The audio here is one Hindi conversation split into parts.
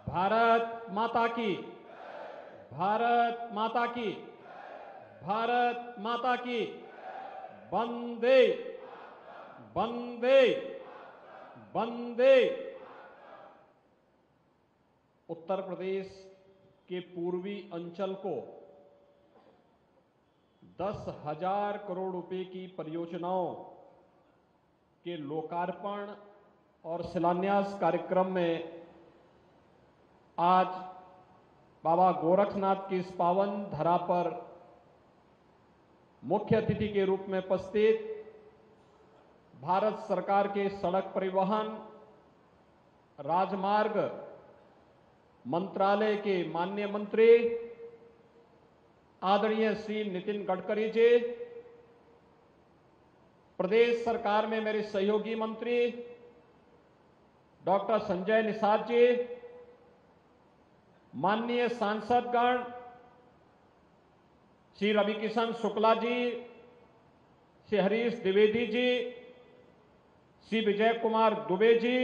भारत माता की, भारत माता की, भारत माता की। वंदे वंदे वंदे। उत्तर प्रदेश के पूर्वी अंचल को 10,000 करोड़ रुपए की परियोजनाओं के लोकार्पण और शिलान्यास कार्यक्रम में आज बाबा गोरखनाथ की इस पावन धरा पर मुख्य अतिथि के रूप में उपस्थित भारत सरकार के सड़क परिवहन राजमार्ग मंत्रालय के माननीय मंत्री आदरणीय श्री नितिन गडकरी जी, प्रदेश सरकार में मेरे सहयोगी मंत्री डॉक्टर संजय निषाद जी, माननीय सांसदगण श्री रविकिशन शुक्ला जी, श्री हरीश द्विवेदी जी, श्री विजय कुमार दुबे जी,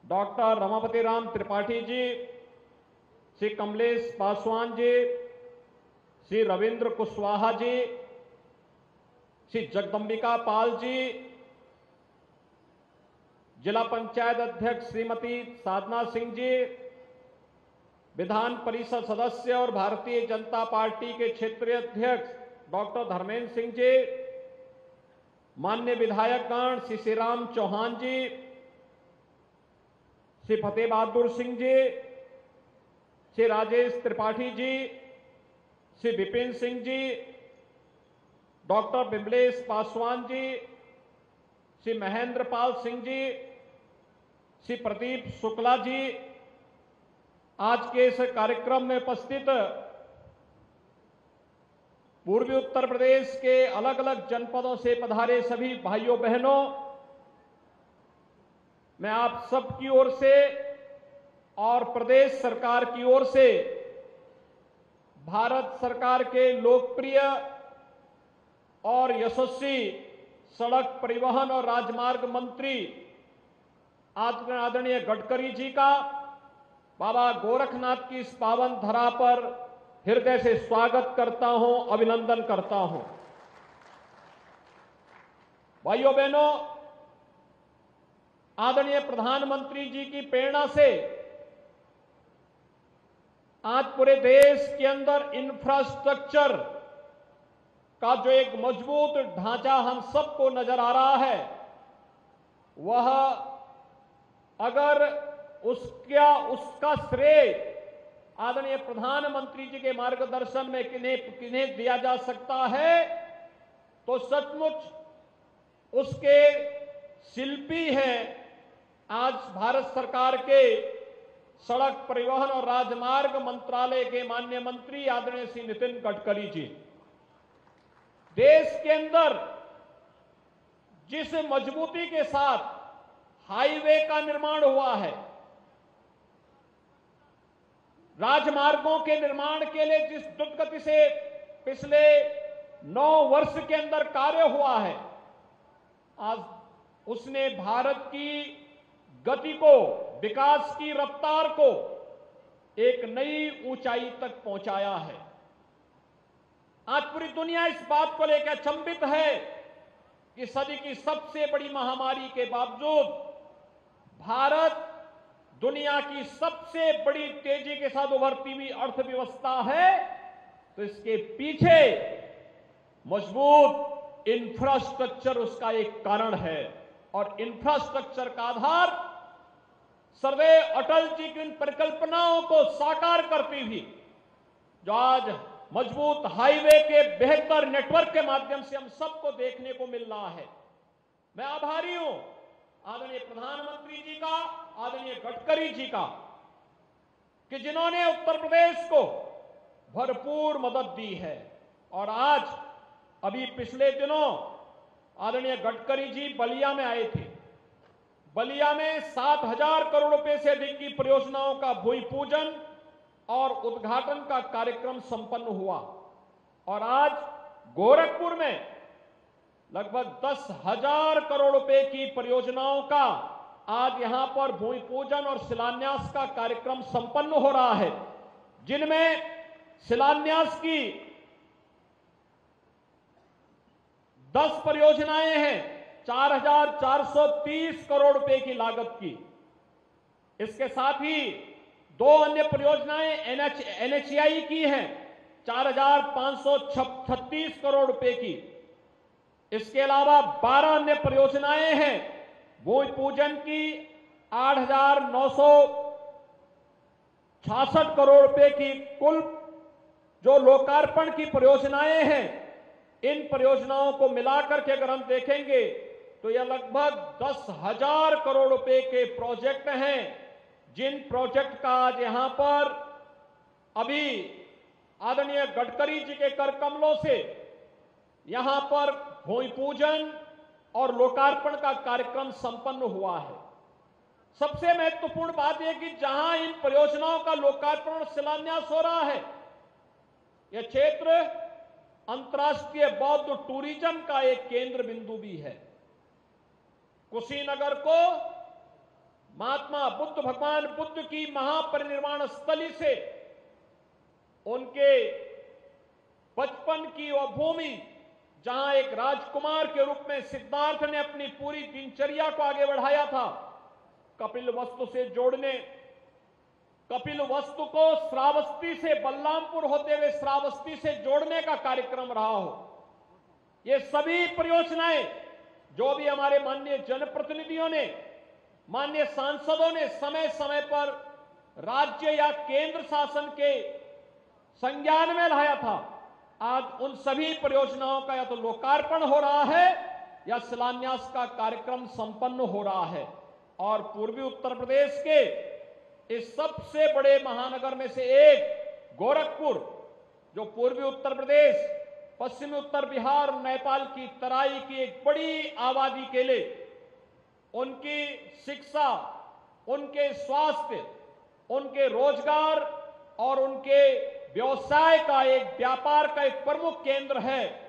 डॉक्टर रमापति राम त्रिपाठी जी, श्री कमलेश पासवान जी, श्री रविंद्र कुशवाहा जी, श्री जगदम्बिका पाल जी, जिला पंचायत अध्यक्ष श्रीमती साधना सिंह जी, विधान परिषद सदस्य और भारतीय जनता पार्टी के क्षेत्रीय अध्यक्ष डॉक्टर धर्मेंद्र सिंह जी, माननीय विधायकगण श्री श्रीराम चौहान जी, श्री फतेह बहादुर सिंह जी, श्री राजेश त्रिपाठी जी, श्री विपिन सिंह जी, डॉक्टर बिमलेश पासवान जी, श्री महेंद्र पाल सिंह जी, श्री प्रदीप शुक्ला जी, आज के इस कार्यक्रम में उपस्थित पूर्वी उत्तर प्रदेश के अलग अलग जनपदों से पधारे सभी भाइयों बहनों, मैं आप सबकी ओर से और प्रदेश सरकार की ओर से भारत सरकार के लोकप्रिय और यशस्वी सड़क परिवहन और राजमार्ग मंत्री आदरणीय गडकरी जी का बाबा गोरखनाथ की इस पावन धरा पर हृदय से स्वागत करता हूं, अभिनंदन करता हूं। भाइयों बहनों, आदरणीय प्रधानमंत्री जी की प्रेरणा से आज पूरे देश के अंदर इंफ्रास्ट्रक्चर का जो एक मजबूत ढांचा हम सबको नजर आ रहा है, वह अगर उसका श्रेय आदरणीय प्रधानमंत्री जी के मार्गदर्शन में किन्हें दिया जा सकता है, तो सचमुच उसके शिल्पी हैं आज भारत सरकार के सड़क परिवहन और राजमार्ग मंत्रालय के माननीय मंत्री आदरणीय श्री नितिन गडकरी जी। देश के अंदर जिस मजबूती के साथ हाईवे का निर्माण हुआ है, राजमार्गों के निर्माण के लिए जिस द्रुत गति से पिछले 9 वर्ष के अंदर कार्य हुआ है, आज उसने भारत की गति को, विकास की रफ्तार को एक नई ऊंचाई तक पहुंचाया है। आज पूरी दुनिया इस बात को लेकर अचंभित है कि सदी की सबसे बड़ी महामारी के बावजूद भारत दुनिया की सबसे बड़ी तेजी के साथ उभरती हुई अर्थव्यवस्था है, तो इसके पीछे मजबूत इंफ्रास्ट्रक्चर उसका एक कारण है। और इंफ्रास्ट्रक्चर का आधार सर्वदेव अटल जी की इन परिकल्पनाओं को साकार करती हुई जो आज मजबूत हाईवे के बेहतर नेटवर्क के माध्यम से हम सबको देखने को मिल रहा है। मैं आभारी हूं आदरणीय प्रधानमंत्री जी का, आदरणीय गडकरी जी का, कि जिन्होंने उत्तर प्रदेश को भरपूर मदद दी है। और आज अभी पिछले दिनों आदरणीय गडकरी जी बलिया में आए थे। बलिया में 7,000 करोड़ रुपए से अधिक की परियोजनाओं का भूमि पूजन और उद्घाटन का कार्यक्रम संपन्न हुआ। और आज गोरखपुर में लगभग 10,000 करोड़ रुपए की परियोजनाओं का आज यहां पर भूमि पूजन और शिलान्यास का कार्यक्रम संपन्न हो रहा है, जिनमें शिलान्यास की 10 परियोजनाएं हैं 4,430 करोड़ रुपए की लागत की। इसके साथ ही 2 अन्य परियोजनाएं एनएचएआई की हैं 4,536 करोड़ रुपए की। इसके अलावा 12 अन्य परियोजनाएं हैं भूमि पूजन की 8,966 करोड़ रुपए की। कुल जो लोकार्पण की परियोजनाएं हैं, इन परियोजनाओं को मिलाकर के अगर हम देखेंगे तो यह लगभग 10,000 करोड़ रुपए के प्रोजेक्ट हैं, जिन प्रोजेक्ट का आज यहां पर अभी आदरणीय गडकरी जी के कर कमलों से यहां पर भूमि पूजन और लोकार्पण का कार्यक्रम संपन्न हुआ है। सबसे महत्वपूर्ण बात यह कि जहां इन परियोजनाओं का लोकार्पण और शिलान्यास हो रहा है, यह क्षेत्र अंतर्राष्ट्रीय बौद्ध टूरिज्म का एक केंद्र बिंदु भी है। कुशीनगर को महात्मा बुद्ध, भगवान बुद्ध की महापरिनिर्वाण स्थली से उनके बचपन की वह भूमि, जहां एक राजकुमार के रूप में सिद्धार्थ ने अपनी पूरी दिनचर्या को आगे बढ़ाया था, कपिलवस्तु से जोड़ने, कपिलवस्तु को श्रावस्ती से बलरामपुर होते हुए श्रावस्ती से जोड़ने का कार्यक्रम रहा हो। ये सभी परियोजनाएं जो भी हमारे माननीय जनप्रतिनिधियों ने, माननीय सांसदों ने समय समय पर राज्य या केंद्र शासन के संज्ञान में लाया था, आज उन सभी परियोजनाओं का या तो लोकार्पण हो रहा है या शिलान्यास का कार्यक्रम संपन्न हो रहा है। और पूर्वी उत्तर प्रदेश के इस सबसे बड़े महानगर में से एक गोरखपुर, जो पूर्वी उत्तर प्रदेश, पश्चिमी उत्तर बिहार, नेपाल की तराई की एक बड़ी आबादी के लिए उनकी शिक्षा, उनके स्वास्थ्य, उनके रोजगार और उनके व्यवसाय का एक व्यापार का एक प्रमुख केंद्र है,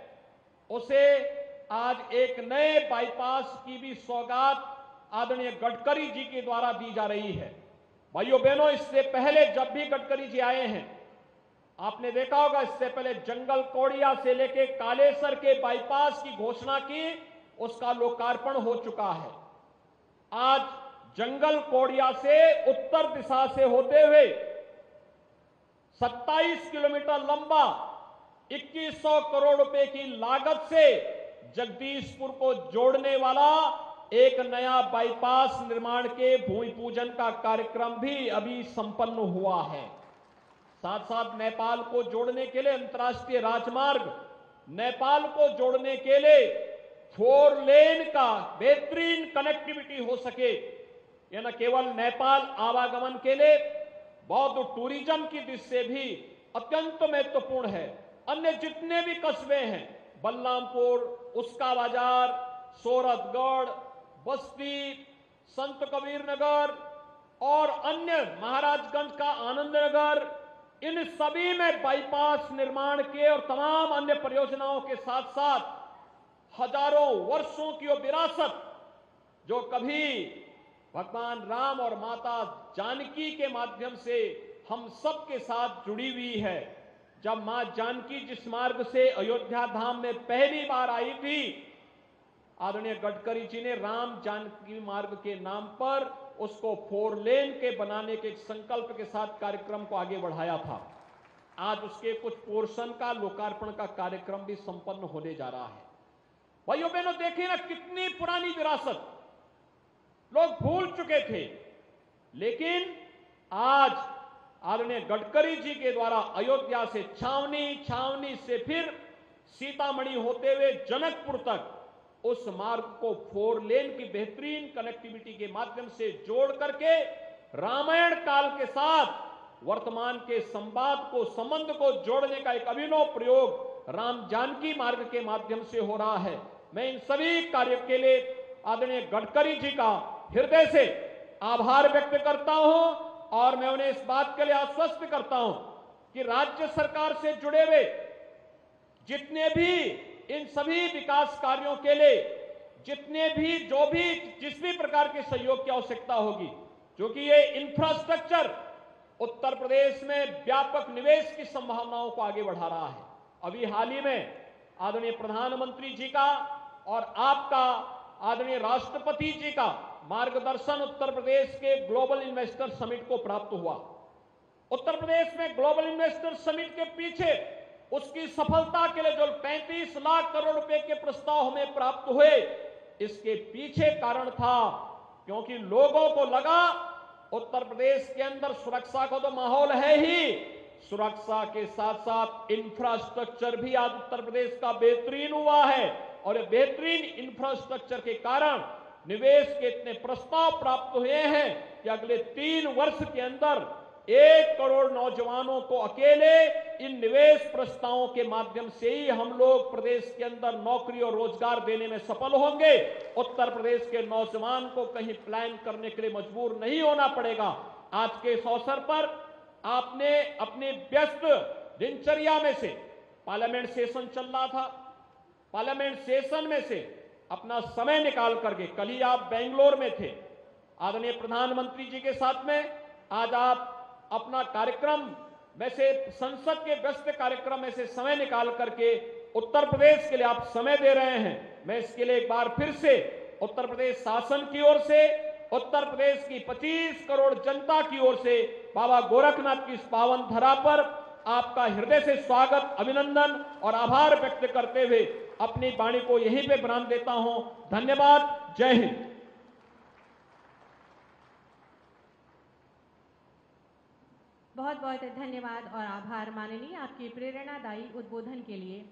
उसे आज एक नए बाईपास की भी सौगात आदरणीय गडकरी जी के द्वारा दी जा रही है। भाइयों बहनों, इससे पहले जब भी गडकरी जी आए हैं, आपने देखा होगा, इससे पहले जंगल कौड़िया से लेके कालेसर के बाईपास की घोषणा की, उसका लोकार्पण हो चुका है। आज जंगल कौड़िया से उत्तर दिशा से होते हुए 27 किलोमीटर लंबा 2100 करोड़ रुपए की लागत से जगदीशपुर को जोड़ने वाला एक नया बाईपास निर्माण के भूमि पूजन का कार्यक्रम भी अभी संपन्न हुआ है। साथ साथ नेपाल को जोड़ने के लिए अंतर्राष्ट्रीय राजमार्ग, नेपाल को जोड़ने के लिए 4 लेन का बेहतरीन कनेक्टिविटी हो सके, यह न केवल नेपाल आवागमन के लिए बौद्ध टूरिज्म की दृष्टि से भी अत्यंत महत्वपूर्ण है। अन्य जितने भी कस्बे हैं, बलरामपुर, उसका बाजार, सोरठगढ़, बस्ती, संत कबीर नगर और अन्य महाराजगंज का आनंद नगर, इन सभी में बाईपास निर्माण के और तमाम अन्य परियोजनाओं के साथ साथ हजारों वर्षों की वो विरासत जो कभी भगवान राम और माता जानकी के माध्यम से हम सब के साथ जुड़ी हुई है। जब मां जानकी जिस मार्ग से अयोध्या धाम में पहली बार आई थी, आदरणीय गडकरी जी ने राम जानकी मार्ग के नाम पर उसको 4 लेन के बनाने के संकल्प के साथ कार्यक्रम को आगे बढ़ाया था। आज उसके कुछ पोर्शन का लोकार्पण का कार्यक्रम भी संपन्न होने जा रहा है। भाइयों बहनों, देखिए ना, कितनी पुरानी विरासत लोग भूल चुके थे, लेकिन आज आदरणीय गडकरी जी के द्वारा अयोध्या से छावनी, छावनी से फिर सीतामढ़ी होते हुए जनकपुर तक उस मार्ग को 4 लेन की बेहतरीन कनेक्टिविटी के माध्यम से जोड़ करके रामायण काल के साथ वर्तमान के संवाद को, संबंध को जोड़ने का एक अभिनव प्रयोग राम जानकी मार्ग के माध्यम से हो रहा है। मैं इन सभी कार्यों के लिए आदरणीय गडकरी जी का हृदय से आभार व्यक्त करता हूं और मैं उन्हें इस बात के लिए आश्वस्त करता हूं कि राज्य सरकार से जुड़े हुए जितने भी इन सभी विकास कार्यों के लिए जितने भी जिस भी प्रकार के सहयोग की आवश्यकता होगी, क्योंकि ये इंफ्रास्ट्रक्चर उत्तर प्रदेश में व्यापक निवेश की संभावनाओं को आगे बढ़ा रहा है। अभी हाल ही में आदरणीय प्रधानमंत्री जी का और आपका आदरणीय राष्ट्रपति जी का मार्गदर्शन उत्तर प्रदेश के ग्लोबल इन्वेस्टर समिट को प्राप्त हुआ। उत्तर प्रदेश में ग्लोबल इन्वेस्टर समिट के पीछे उसकी सफलता के लिए जो 35 लाख करोड़ रुपए के प्रस्ताव हमें प्राप्त हुए, इसके पीछे कारण था क्योंकि लोगों को लगा उत्तर प्रदेश के अंदर सुरक्षा का तो माहौल है ही, सुरक्षा के साथ साथ इंफ्रास्ट्रक्चर भी आज उत्तर प्रदेश का बेहतरीन हुआ है और बेहतरीन इंफ्रास्ट्रक्चर के कारण निवेश के इतने प्रस्ताव प्राप्त हुए हैं कि अगले 3 वर्ष के अंदर 1 करोड़ नौजवानों को अकेले इन निवेश प्रस्तावों के माध्यम से ही हम लोग प्रदेश के अंदर नौकरी और रोजगार देने में सफल होंगे। उत्तर प्रदेश के नौजवान को कहीं प्लान करने के लिए मजबूर नहीं होना पड़ेगा। आज के इस अवसर पर आपने अपनी व्यस्त दिनचर्या में से, पार्लियामेंट सेशन चल रहा था, पार्लियामेंट सेशन में से अपना समय निकाल करके, कल ही आप बेंगलोर में थे, आदरणीय प्रधानमंत्री जी के साथ में आज आप अपना कार्यक्रम में से, संसद के व्यस्त कार्यक्रम में से समय निकाल करके उत्तर प्रदेश के लिए आप समय दे रहे हैं। मैं इसके लिए एक बार फिर से उत्तर प्रदेश शासन की ओर से, उत्तर प्रदेश की 25 करोड़ जनता की ओर से बाबा गोरखनाथ की इस पावन धरा पर आपका हृदय से स्वागत, अभिनंदन और आभार व्यक्त करते हुए अपनी वाणी को यहीं पे विराम देता हूं। धन्यवाद। जय हिंद। बहुत बहुत धन्यवाद और आभार माननीय, आपके प्रेरणादायी उद्बोधन के लिए।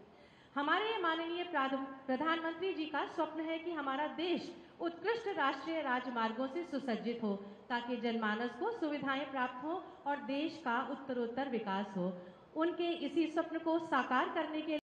हमारे माननीय प्रधानमंत्री जी का स्वप्न है कि हमारा देश उत्कृष्ट राष्ट्रीय राजमार्गों से सुसज्जित हो ताकि जनमानस को सुविधाएं प्राप्त हो और देश का उत्तरोत्तर विकास हो। उनके इसी स्वप्न को साकार करने के